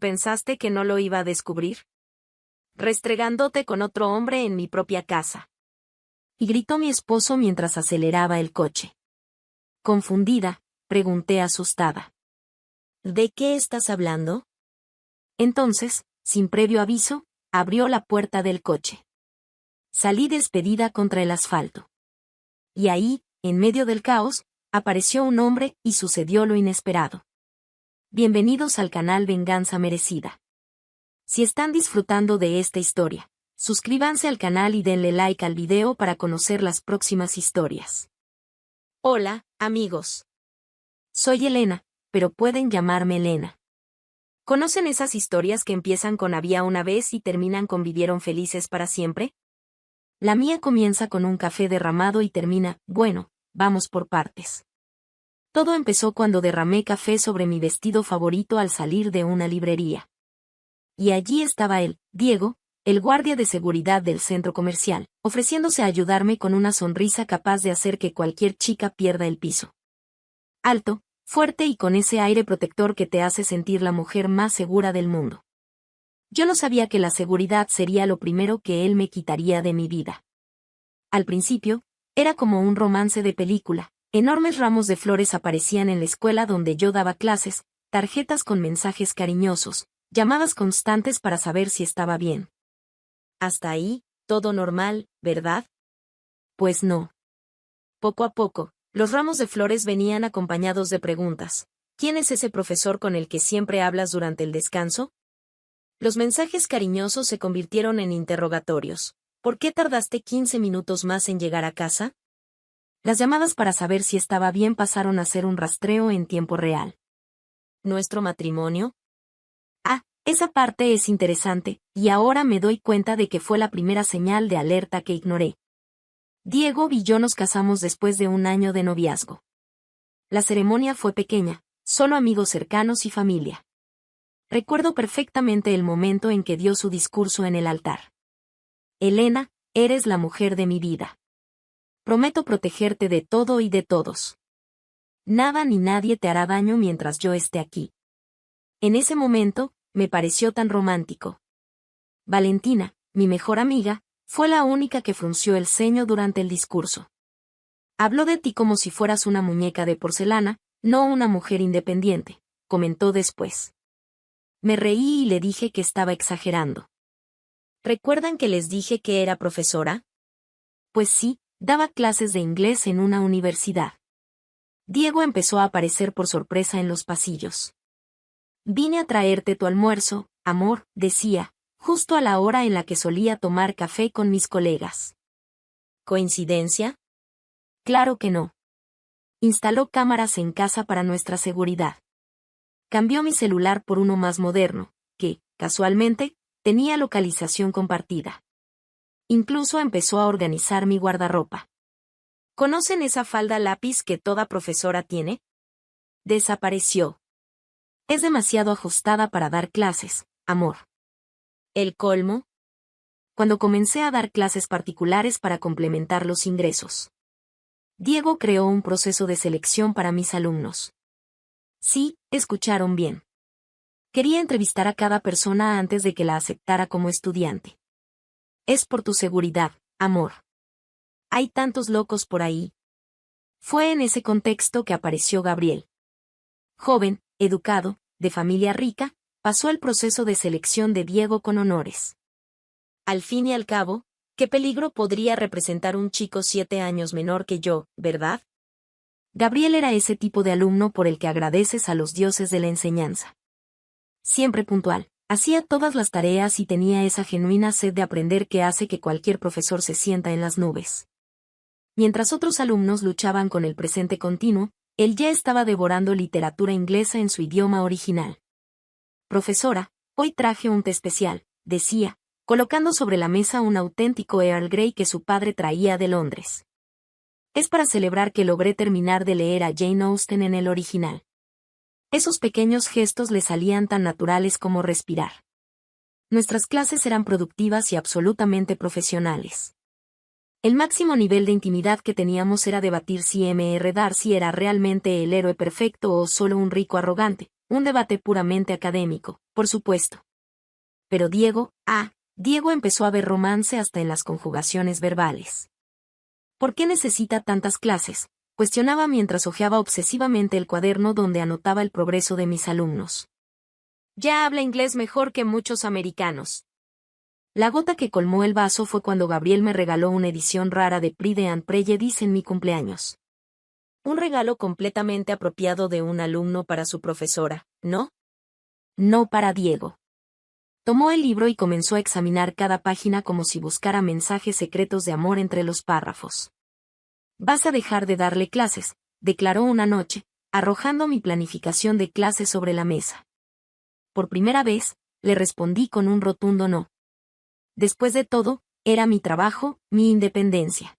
pensaste que no lo iba a descubrir? Restregándote con otro hombre en mi propia casa. Y gritó mi esposo mientras aceleraba el coche. Confundida, pregunté asustada. ¿De qué estás hablando? Entonces, sin previo aviso, abrió la puerta del coche. Salí despedida contra el asfalto. Y ahí, en medio del caos, apareció un hombre y sucedió lo inesperado. Bienvenidos al canal Venganza Merecida. Si están disfrutando de esta historia, suscríbanse al canal y denle like al video para conocer las próximas historias. Hola, amigos. Soy Elena, pero pueden llamarme Elena. ¿Conocen esas historias que empiezan con había una vez y terminan con vivieron felices para siempre? La mía comienza con un café derramado y termina, bueno, vamos por partes. Todo empezó cuando derramé café sobre mi vestido favorito al salir de una librería. Y allí estaba él, Diego, el guardia de seguridad del centro comercial, ofreciéndose a ayudarme con una sonrisa capaz de hacer que cualquier chica pierda el piso. Alto, fuerte y con ese aire protector que te hace sentir la mujer más segura del mundo. Yo no sabía que la seguridad sería lo primero que él me quitaría de mi vida. Al principio, era como un romance de película. Enormes ramos de flores aparecían en la escuela donde yo daba clases, tarjetas con mensajes cariñosos, llamadas constantes para saber si estaba bien. Hasta ahí, todo normal, ¿verdad? Pues no. Poco a poco, los ramos de flores venían acompañados de preguntas. ¿Quién es ese profesor con el que siempre hablas durante el descanso? Los mensajes cariñosos se convirtieron en interrogatorios. ¿Por qué tardaste 15 minutos más en llegar a casa? Las llamadas para saber si estaba bien pasaron a ser un rastreo en tiempo real. ¿Nuestro matrimonio? Ah, esa parte es interesante, y ahora me doy cuenta de que fue la primera señal de alerta que ignoré. Diego y yo nos casamos después de un año de noviazgo. La ceremonia fue pequeña, solo amigos cercanos y familia. Recuerdo perfectamente el momento en que dio su discurso en el altar. Elena, eres la mujer de mi vida. Prometo protegerte de todo y de todos. Nada ni nadie te hará daño mientras yo esté aquí. En ese momento, me pareció tan romántico. Valentina, mi mejor amiga, fue la única que frunció el ceño durante el discurso. Habló de ti como si fueras una muñeca de porcelana, no una mujer independiente, comentó después. Me reí y le dije que estaba exagerando. ¿Recuerdan que les dije que era profesora? Pues sí, daba clases de inglés en una universidad. Diego empezó a aparecer por sorpresa en los pasillos. Vine a traerte tu almuerzo, amor, decía, justo a la hora en la que solía tomar café con mis colegas. ¿Coincidencia? Claro que no. Instaló cámaras en casa para nuestra seguridad. Cambió mi celular por uno más moderno, que, casualmente, tenía localización compartida. Incluso empezó a organizar mi guardarropa. ¿Conocen esa falda lápiz que toda profesora tiene? Desapareció. Es demasiado ajustada para dar clases, amor. ¿El colmo? Cuando comencé a dar clases particulares para complementar los ingresos. Diego creó un proceso de selección para mis alumnos. Sí, escucharon bien. Quería entrevistar a cada persona antes de que la aceptara como estudiante. Es por tu seguridad, amor. Hay tantos locos por ahí. Fue en ese contexto que apareció Gabriel. Joven, educado, de familia rica, pasó el proceso de selección de Diego con honores. Al fin y al cabo, ¿qué peligro podría representar un chico 7 años menor que yo, verdad? Gabriel era ese tipo de alumno por el que agradeces a los dioses de la enseñanza. Siempre puntual, hacía todas las tareas y tenía esa genuina sed de aprender que hace que cualquier profesor se sienta en las nubes. Mientras otros alumnos luchaban con el presente continuo, él ya estaba devorando literatura inglesa en su idioma original. Profesora, hoy traje un té especial, decía, colocando sobre la mesa un auténtico Earl Grey que su padre traía de Londres. Es para celebrar que logré terminar de leer a Jane Austen en el original. Esos pequeños gestos le salían tan naturales como respirar. Nuestras clases eran productivas y absolutamente profesionales. El máximo nivel de intimidad que teníamos era debatir si M.R. Darcy era realmente el héroe perfecto o solo un rico arrogante, un debate puramente académico, Por supuesto. Pero Diego empezó a ver romance hasta en las conjugaciones verbales. ¿Por qué necesita tantas clases?, cuestionaba mientras hojeaba obsesivamente el cuaderno donde anotaba el progreso de mis alumnos. Ya habla inglés mejor que muchos americanos. La gota que colmó el vaso fue cuando Gabriel me regaló una edición rara de Pride and Prejudice en mi cumpleaños. Un regalo completamente apropiado de un alumno para su profesora, ¿no? No para Diego. Tomó el libro y comenzó a examinar cada página como si buscara mensajes secretos de amor entre los párrafos. «Vas a dejar de darle clases», declaró una noche, arrojando mi planificación de clases sobre la mesa. Por primera vez, le respondí con un rotundo no. Después de todo, era mi trabajo, mi independencia.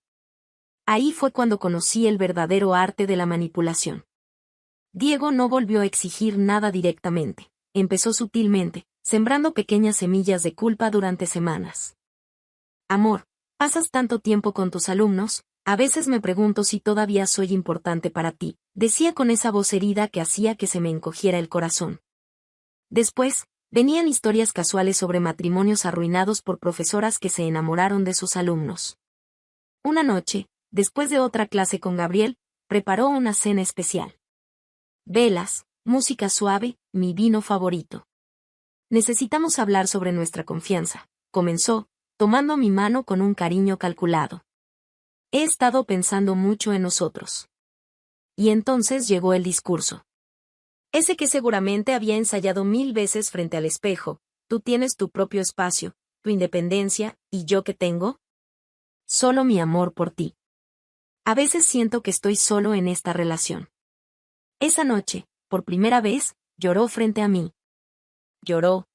Ahí fue cuando conocí el verdadero arte de la manipulación. Diego no volvió a exigir nada directamente. Empezó sutilmente, sembrando pequeñas semillas de culpa durante semanas. «Amor, pasas tanto tiempo con tus alumnos, a veces me pregunto si todavía soy importante para ti», decía con esa voz herida que hacía que se me encogiera el corazón. Después, venían historias casuales sobre matrimonios arruinados por profesoras que se enamoraron de sus alumnos. Una noche, después de otra clase con Gabriel, preparó una cena especial. Velas, música suave, mi vino favorito. «Necesitamos hablar sobre nuestra confianza», comenzó, tomando mi mano con un cariño calculado. «He estado pensando mucho en nosotros». Y entonces llegó el discurso. Ese que seguramente había ensayado 1000 veces frente al espejo: «Tú tienes tu propio espacio, tu independencia, ¿y yo qué tengo? Solo mi amor por ti. A veces siento que estoy solo en esta relación». Esa noche, por primera vez, lloró frente a mí. Lloró.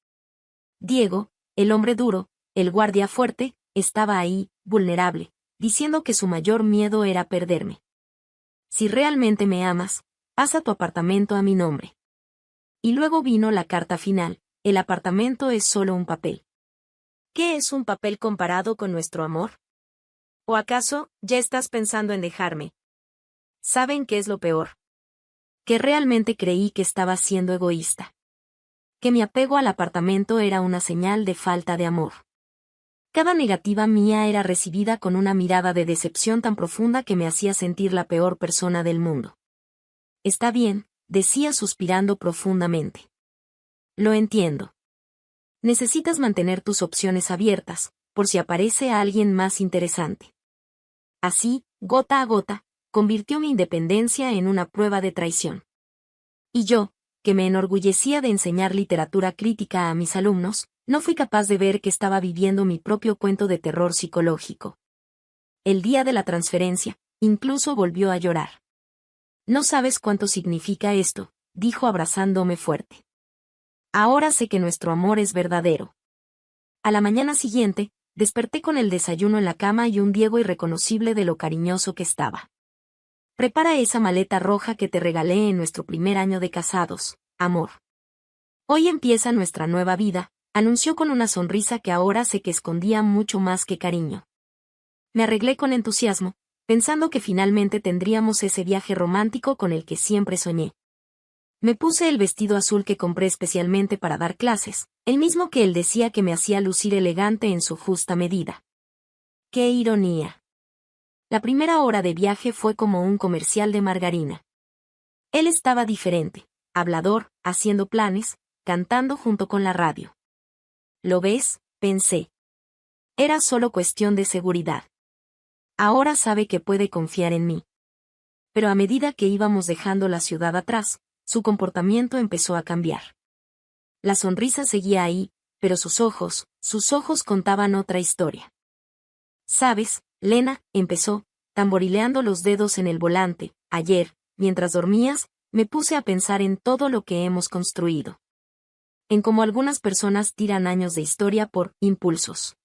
Diego, el hombre duro, el guardia fuerte, estaba ahí, vulnerable, diciendo que su mayor miedo era perderme. «Si realmente me amas, pasa tu apartamento a mi nombre». Y luego vino la carta final: «El apartamento es solo un papel». ¿Qué es un papel comparado con nuestro amor? ¿O acaso, ya estás pensando en dejarme? ¿Saben qué es lo peor? Que realmente creí que estaba siendo egoísta. Que mi apego al apartamento era una señal de falta de amor. Cada negativa mía era recibida con una mirada de decepción tan profunda que me hacía sentir la peor persona del mundo. «Está bien», decía suspirando profundamente. «Lo entiendo. Necesitas mantener tus opciones abiertas, por si aparece alguien más interesante». Así, gota a gota, convirtió mi independencia en una prueba de traición. Y yo, que me enorgullecía de enseñar literatura crítica a mis alumnos, no fui capaz de ver que estaba viviendo mi propio cuento de terror psicológico. El día de la transferencia, incluso volvió a llorar. «No sabes cuánto significa esto», dijo abrazándome fuerte. «Ahora sé que nuestro amor es verdadero». A la mañana siguiente, desperté con el desayuno en la cama y un Diego irreconocible de lo cariñoso que estaba. «Prepara esa maleta roja que te regalé en nuestro primer año de casados, amor. Hoy empieza nuestra nueva vida», anunció con una sonrisa que ahora sé que escondía mucho más que cariño. Me arreglé con entusiasmo, pensando que finalmente tendríamos ese viaje romántico con el que siempre soñé. Me puse el vestido azul que compré especialmente para dar clases, el mismo que él decía que me hacía lucir elegante en su justa medida. ¡Qué ironía! La primera hora de viaje fue como un comercial de margarina. Él estaba diferente, hablador, haciendo planes, cantando junto con la radio. «¿Lo ves?», pensé. Era solo cuestión de seguridad. Ahora sabe que puede confiar en mí. Pero a medida que íbamos dejando la ciudad atrás, su comportamiento empezó a cambiar. La sonrisa seguía ahí, pero sus ojos contaban otra historia. «¿Sabes, Lena?», empezó, tamborileando los dedos en el volante, «ayer, mientras dormías, me puse a pensar en todo lo que hemos construido. En cómo algunas personas tiran años de historia por impulsos».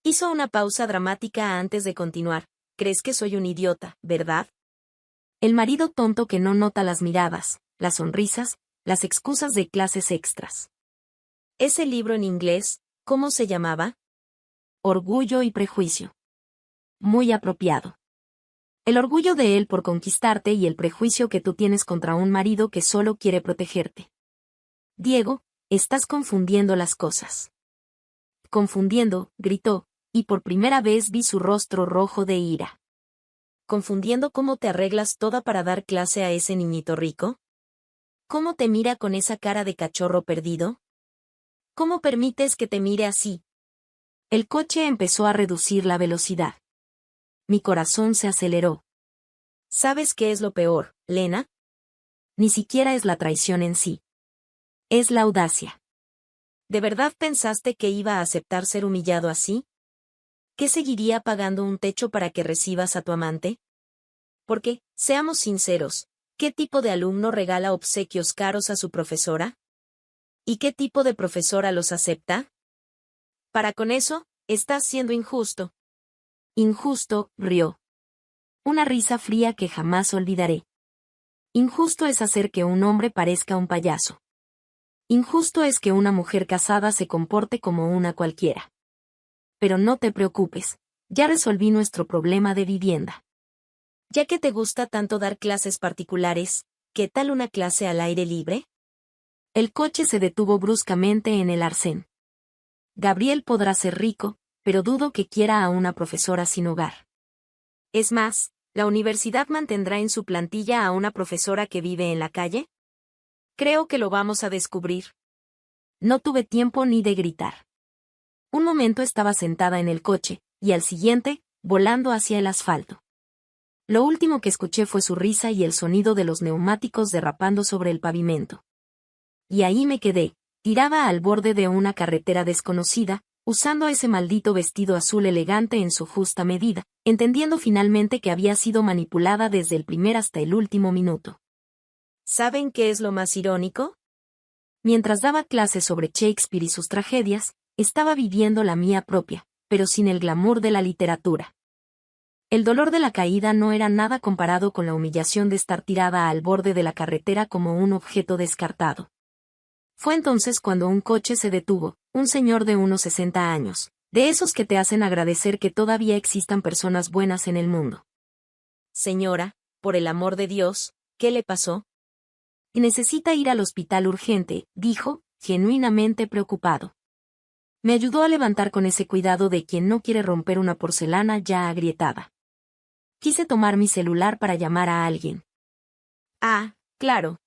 Hizo una pausa dramática antes de continuar. «¿Crees que soy un idiota, verdad? El marido tonto que no nota las miradas, las sonrisas, las excusas de clases extras». Ese libro en inglés, ¿cómo se llamaba? «Orgullo y prejuicio». Muy apropiado. El orgullo de él por conquistarte y el prejuicio que tú tienes contra un marido que solo quiere protegerte. Diego, estás confundiendo las cosas. Confundiendo, gritó, y por primera vez vi su rostro rojo de ira. ¿Confundiendo cómo te arreglas toda para dar clase a ese niñito rico? ¿Cómo te mira con esa cara de cachorro perdido? ¿Cómo permites que te mire así? El coche empezó a reducir la velocidad. Mi corazón se aceleró. ¿Sabes qué es lo peor, Lena? Ni siquiera es la traición en sí. Es la audacia. ¿De verdad pensaste que iba a aceptar ser humillado así? ¿Qué seguiría pagando un techo para que recibas a tu amante? Porque, seamos sinceros, ¿qué tipo de alumno regala obsequios caros a su profesora? ¿Y qué tipo de profesora los acepta? Para con eso, estás siendo injusto. Injusto, rió. Una risa fría que jamás olvidaré. Injusto es hacer que un hombre parezca un payaso. Injusto es que una mujer casada se comporte como una cualquiera. Pero no te preocupes, ya resolví nuestro problema de vivienda. Ya que te gusta tanto dar clases particulares, ¿qué tal una clase al aire libre? El coche se detuvo bruscamente en el arcén. Gabriel podrá ser rico, pero dudo que quiera a una profesora sin hogar. Es más, ¿la universidad mantendrá en su plantilla a una profesora que vive en la calle? Creo que lo vamos a descubrir. No tuve tiempo ni de gritar. Un momento estaba sentada en el coche, y al siguiente, volando hacia el asfalto. Lo último que escuché fue su risa y el sonido de los neumáticos derrapando sobre el pavimento. Y ahí me quedé, tirada al borde de una carretera desconocida, usando ese maldito vestido azul elegante en su justa medida, entendiendo finalmente que había sido manipulada desde el primer hasta el último minuto. ¿Saben qué es lo más irónico? Mientras daba clases sobre Shakespeare y sus tragedias, estaba viviendo la mía propia, pero sin el glamour de la literatura. El dolor de la caída no era nada comparado con la humillación de estar tirada al borde de la carretera como un objeto descartado. Fue entonces cuando un coche se detuvo, un señor de unos 60 años, de esos que te hacen agradecer que todavía existan personas buenas en el mundo. Señora, por el amor de Dios, ¿qué le pasó? Necesita ir al hospital urgente, dijo, genuinamente preocupado. Me ayudó a levantar con ese cuidado de quien no quiere romper una porcelana ya agrietada. Quise tomar mi celular para llamar a alguien. Ah, claro.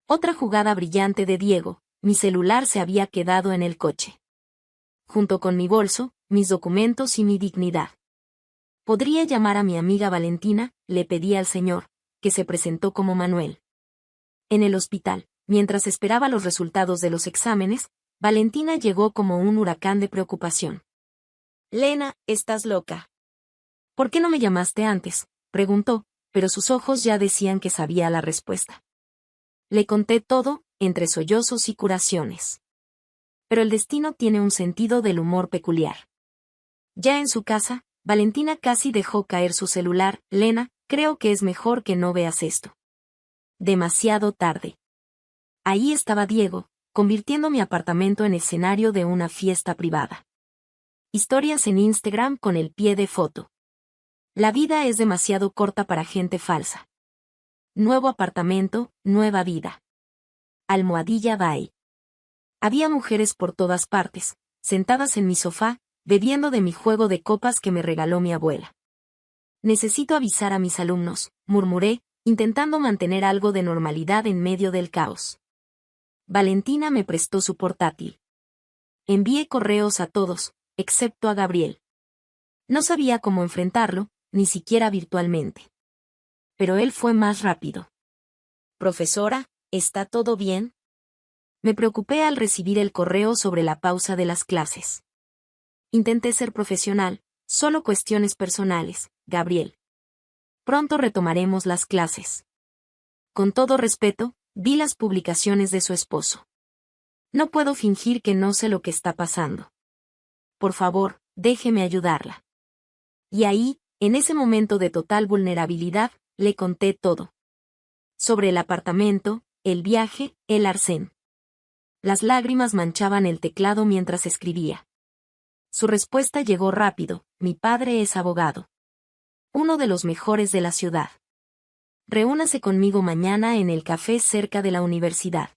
Otra jugada brillante de Diego, mi celular se había quedado en el coche. Junto con mi bolso, mis documentos y mi dignidad. ¿Podría llamar a mi amiga Valentina?, le pedí al señor, que se presentó como Manuel. En el hospital, mientras esperaba los resultados de los exámenes, Valentina llegó como un huracán de preocupación. Lena, estás loca. ¿Por qué no me llamaste antes?, preguntó, pero sus ojos ya decían que sabía la respuesta. Le conté todo, entre sollozos y curaciones. Pero el destino tiene un sentido del humor peculiar. Ya en su casa, Valentina casi dejó caer su celular. Lena, creo que es mejor que no veas esto. Demasiado tarde. Ahí estaba Diego, convirtiendo mi apartamento en escenario de una fiesta privada. Historias en Instagram con el pie de foto. La vida es demasiado corta para gente falsa. Nuevo apartamento, nueva vida. Almohadilla Bay. Había mujeres por todas partes, sentadas en mi sofá, bebiendo de mi juego de copas que me regaló mi abuela. Necesito avisar a mis alumnos, murmuré, intentando mantener algo de normalidad en medio del caos. Valentina me prestó su portátil. Envié correos a todos, excepto a Gabriel. No sabía cómo enfrentarlo, ni siquiera virtualmente. Pero él fue más rápido. Profesora, ¿está todo bien? Me preocupé al recibir el correo sobre la pausa de las clases. Intenté ser profesional, solo cuestiones personales, Gabriel. Pronto retomaremos las clases. Con todo respeto, vi las publicaciones de su esposo. No puedo fingir que no sé lo que está pasando. Por favor, déjeme ayudarla. Y ahí, en ese momento de total vulnerabilidad, le conté todo. Sobre el apartamento, el viaje, el arcén. Las lágrimas manchaban el teclado mientras escribía. Su respuesta llegó rápido: mi padre es abogado. Uno de los mejores de la ciudad. Reúnase conmigo mañana en el café cerca de la universidad.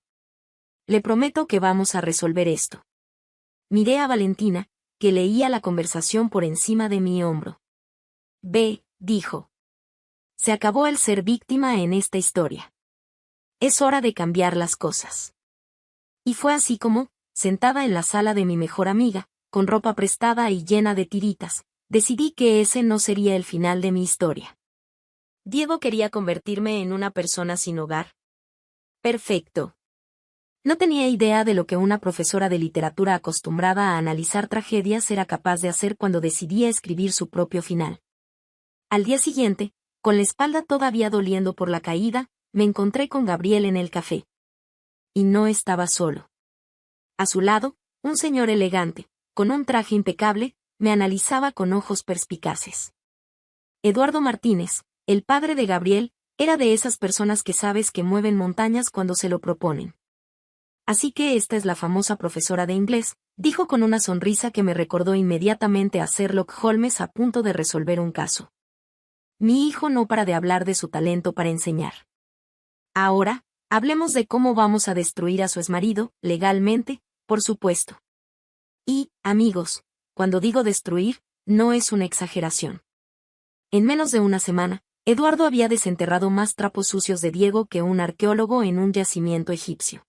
Le prometo que vamos a resolver esto. Miré a Valentina, que leía la conversación por encima de mi hombro. Ve, dijo. Se acabó el ser víctima en esta historia. Es hora de cambiar las cosas. Y fue así como, sentada en la sala de mi mejor amiga, con ropa prestada y llena de tiritas, decidí que ese no sería el final de mi historia. Diego quería convertirme en una persona sin hogar. Perfecto. No tenía idea de lo que una profesora de literatura acostumbrada a analizar tragedias era capaz de hacer cuando decidía escribir su propio final. Al día siguiente, con la espalda todavía doliendo por la caída, me encontré con Gabriel en el café. Y no estaba solo. A su lado, un señor elegante, con un traje impecable, me analizaba con ojos perspicaces. Eduardo Martínez, el padre de Gabriel, era de esas personas que sabes que mueven montañas cuando se lo proponen. Así que esta es la famosa profesora de inglés, dijo con una sonrisa que me recordó inmediatamente a Sherlock Holmes a punto de resolver un caso. Mi hijo no para de hablar de su talento para enseñar. Ahora, hablemos de cómo vamos a destruir a su exmarido, legalmente, por supuesto. Y, amigos, cuando digo destruir, no es una exageración. En menos de una semana, Eduardo había desenterrado más trapos sucios de Diego que un arqueólogo en un yacimiento egipcio.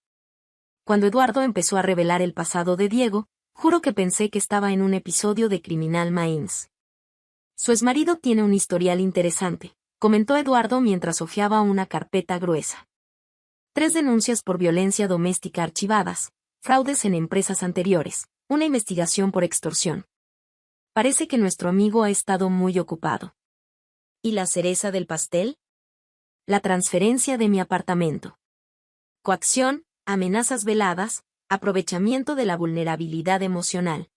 Cuando Eduardo empezó a revelar el pasado de Diego, juro que pensé que estaba en un episodio de Criminal Minds. Su exmarido tiene un historial interesante, comentó Eduardo mientras hojeaba una carpeta gruesa. 3 denuncias por violencia doméstica archivadas, fraudes en empresas anteriores, una investigación por extorsión. Parece que nuestro amigo ha estado muy ocupado. ¿Y la cereza del pastel? La transferencia de mi apartamento. Coacción, amenazas veladas, aprovechamiento de la vulnerabilidad emocional.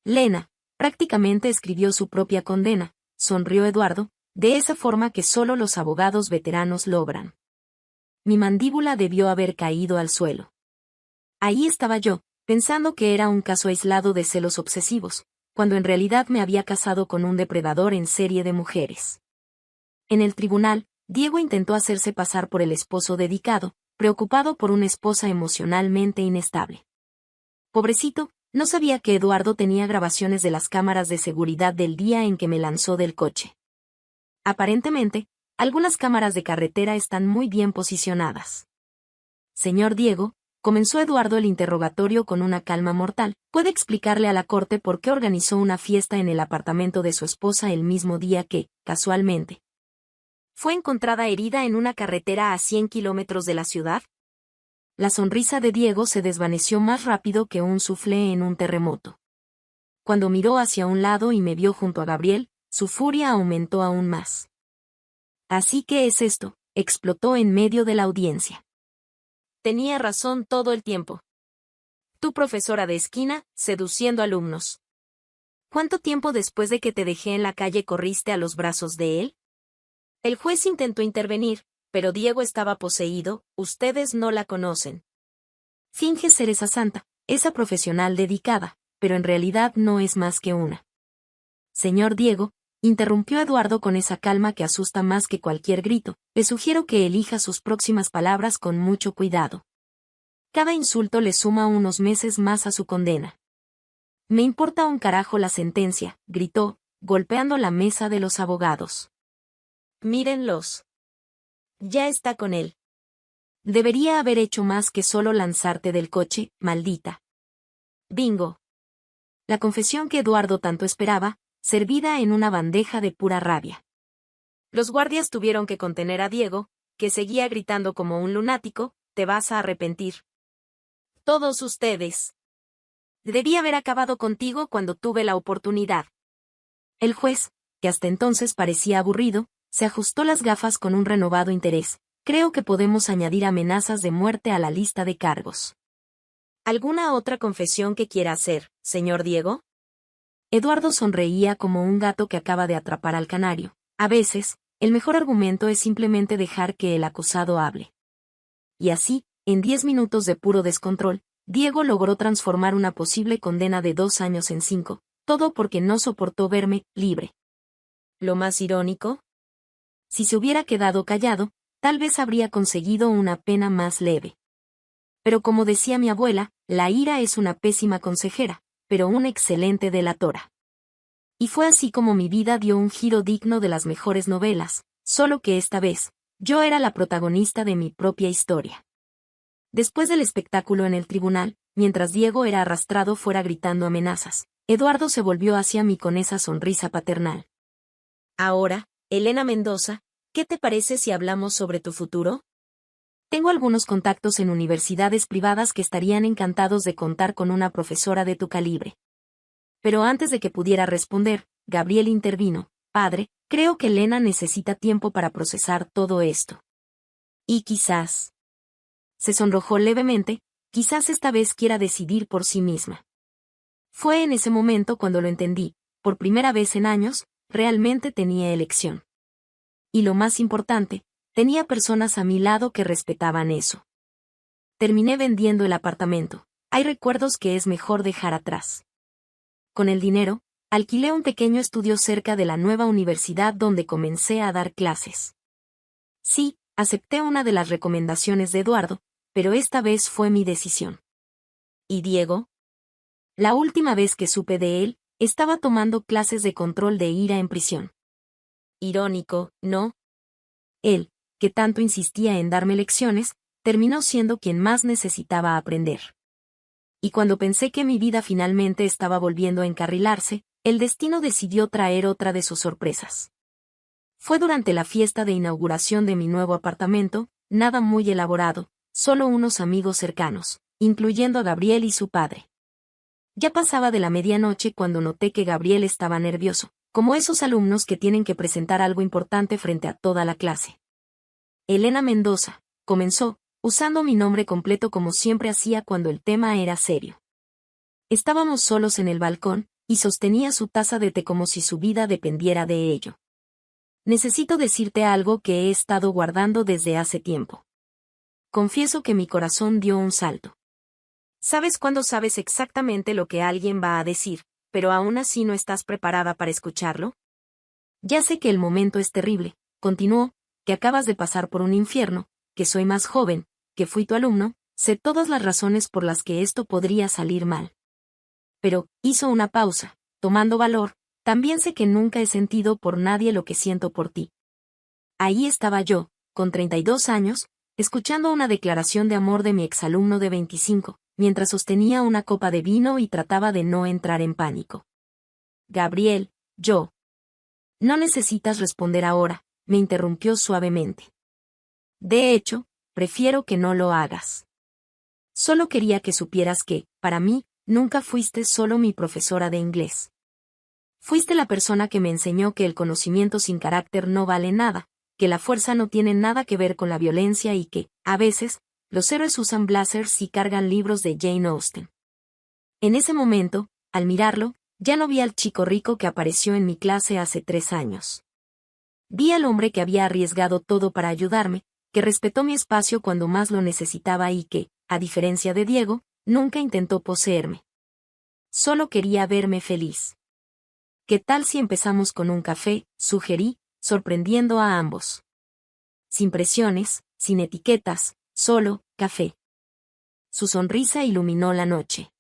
Lena, prácticamente escribió su propia condena, sonrió Eduardo, de esa forma que solo los abogados veteranos logran. Mi mandíbula debió haber caído al suelo. Ahí estaba yo, pensando que era un caso aislado de celos obsesivos, cuando en realidad me había casado con un depredador en serie de mujeres. En el tribunal, Diego intentó hacerse pasar por el esposo dedicado, preocupado por una esposa emocionalmente inestable. Pobrecito, no sabía que Eduardo tenía grabaciones de las cámaras de seguridad del día en que me lanzó del coche. Aparentemente, algunas cámaras de carretera están muy bien posicionadas. Señor Diego, comenzó Eduardo el interrogatorio con una calma mortal, ¿puede explicarle a la corte por qué organizó una fiesta en el apartamento de su esposa el mismo día que, casualmente, fue encontrada herida en una carretera a 100 kilómetros de la ciudad? La sonrisa de Diego se desvaneció más rápido que un suflé en un terremoto. Cuando miró hacia un lado y me vio junto a Gabriel, su furia aumentó aún más. Así que es esto, explotó en medio de la audiencia. Tenía razón todo el tiempo. Tu profesora de esquina, seduciendo alumnos. ¿Cuánto tiempo después de que te dejé en la calle corriste a los brazos de él? El juez intentó intervenir, pero Diego estaba poseído, ustedes no la conocen. Finge ser esa santa, esa profesional dedicada, pero en realidad no es más que una. Señor Diego, interrumpió Eduardo con esa calma que asusta más que cualquier grito, le sugiero que elija sus próximas palabras con mucho cuidado. Cada insulto le suma unos meses más a su condena. Me importa un carajo la sentencia, gritó, golpeando la mesa de los abogados. Mírenlos. Ya está con él. Debería haber hecho más que solo lanzarte del coche, maldita. Bingo. La confesión que Eduardo tanto esperaba, servida en una bandeja de pura rabia. Los guardias tuvieron que contener a Diego, que seguía gritando como un lunático, te vas a arrepentir. Todos ustedes. Debí haber acabado contigo cuando tuve la oportunidad. El juez, que hasta entonces parecía aburrido, se ajustó las gafas con un renovado interés. Creo que podemos añadir amenazas de muerte a la lista de cargos. ¿Alguna otra confesión que quiera hacer, señor Diego? Eduardo sonreía como un gato que acaba de atrapar al canario. A veces, el mejor argumento es simplemente dejar que el acusado hable. Y así, en 10 minutos de puro descontrol, Diego logró transformar una posible condena de 2 años en 5, todo porque no soportó verme libre. Lo más irónico, si se hubiera quedado callado, tal vez habría conseguido una pena más leve. Pero como decía mi abuela, la ira es una pésima consejera, pero una excelente delatora. Y fue así como mi vida dio un giro digno de las mejores novelas, solo que esta vez, yo era la protagonista de mi propia historia. Después del espectáculo en el tribunal, mientras Diego era arrastrado fuera gritando amenazas, Eduardo se volvió hacia mí con esa sonrisa paternal. Ahora, Elena Mendoza, ¿qué te parece si hablamos sobre tu futuro? Tengo algunos contactos en universidades privadas que estarían encantados de contar con una profesora de tu calibre. Pero antes de que pudiera responder, Gabriel intervino. Padre, creo que Elena necesita tiempo para procesar todo esto. Y quizás. Se sonrojó levemente, quizás esta vez quiera decidir por sí misma. Fue en ese momento cuando lo entendí, por primera vez en años, realmente tenía elección. Y lo más importante, tenía personas a mi lado que respetaban eso. Terminé vendiendo el apartamento. Hay recuerdos que es mejor dejar atrás. Con el dinero, alquilé un pequeño estudio cerca de la nueva universidad donde comencé a dar clases. Sí, acepté una de las recomendaciones de Eduardo, pero esta vez fue mi decisión. ¿Y Diego? La última vez que supe de él, estaba tomando clases de control de ira en prisión. Irónico, ¿no? Él, que tanto insistía en darme lecciones, terminó siendo quien más necesitaba aprender. Y cuando pensé que mi vida finalmente estaba volviendo a encarrilarse, el destino decidió traer otra de sus sorpresas. Fue durante la fiesta de inauguración de mi nuevo apartamento, nada muy elaborado, solo unos amigos cercanos, incluyendo a Gabriel y su padre. Ya pasaba de la medianoche cuando noté que Gabriel estaba nervioso, como esos alumnos que tienen que presentar algo importante frente a toda la clase. Elena Mendoza, comenzó, usando mi nombre completo como siempre hacía cuando el tema era serio. Estábamos solos en el balcón, y sostenía su taza de té como si su vida dependiera de ello. Necesito decirte algo que he estado guardando desde hace tiempo. Confieso que mi corazón dio un salto. ¿Sabes cuándo sabes exactamente lo que alguien va a decir, pero aún así no estás preparada para escucharlo? Ya sé que el momento es terrible, continuó, que acabas de pasar por un infierno, que soy más joven, que fui tu alumno, sé todas las razones por las que esto podría salir mal. Pero, hizo una pausa, tomando valor, también sé que nunca he sentido por nadie lo que siento por ti. Ahí estaba yo, con 32 años, escuchando una declaración de amor de mi exalumno de 25, mientras sostenía una copa de vino y trataba de no entrar en pánico. Gabriel, yo. No necesitas responder ahora, me interrumpió suavemente. De hecho, prefiero que no lo hagas. Solo quería que supieras que, para mí, nunca fuiste solo mi profesora de inglés. Fuiste la persona que me enseñó que el conocimiento sin carácter no vale nada, que la fuerza no tiene nada que ver con la violencia y que, a veces, los héroes usan blazers y cargan libros de Jane Austen. En ese momento, al mirarlo, ya no vi al chico rico que apareció en mi clase hace 3 años. Vi al hombre que había arriesgado todo para ayudarme, que respetó mi espacio cuando más lo necesitaba y que, a diferencia de Diego, nunca intentó poseerme. Solo quería verme feliz. ¿Qué tal si empezamos con un café?, sugerí, sorprendiendo a ambos. Sin presiones, sin etiquetas, solo, café. Su sonrisa iluminó la noche.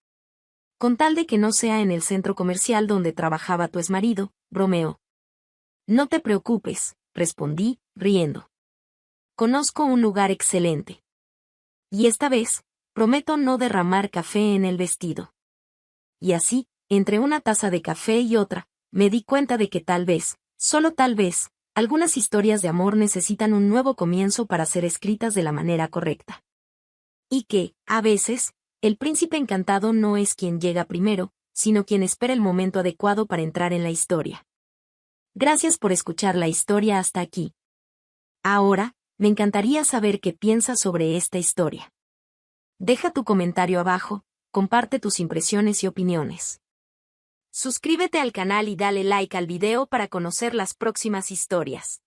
Con tal de que no sea en el centro comercial donde trabajaba tu exmarido, bromeó. No te preocupes, respondí, riendo. Conozco un lugar excelente. Y esta vez, prometo no derramar café en el vestido. Y así, entre una taza de café y otra, me di cuenta de que tal vez, solo tal vez, algunas historias de amor necesitan un nuevo comienzo para ser escritas de la manera correcta. Y que, a veces, el príncipe encantado no es quien llega primero, sino quien espera el momento adecuado para entrar en la historia. Gracias por escuchar la historia hasta aquí. Ahora, me encantaría saber qué piensas sobre esta historia. Deja tu comentario abajo, comparte tus impresiones y opiniones. Suscríbete al canal y dale like al video para conocer las próximas historias.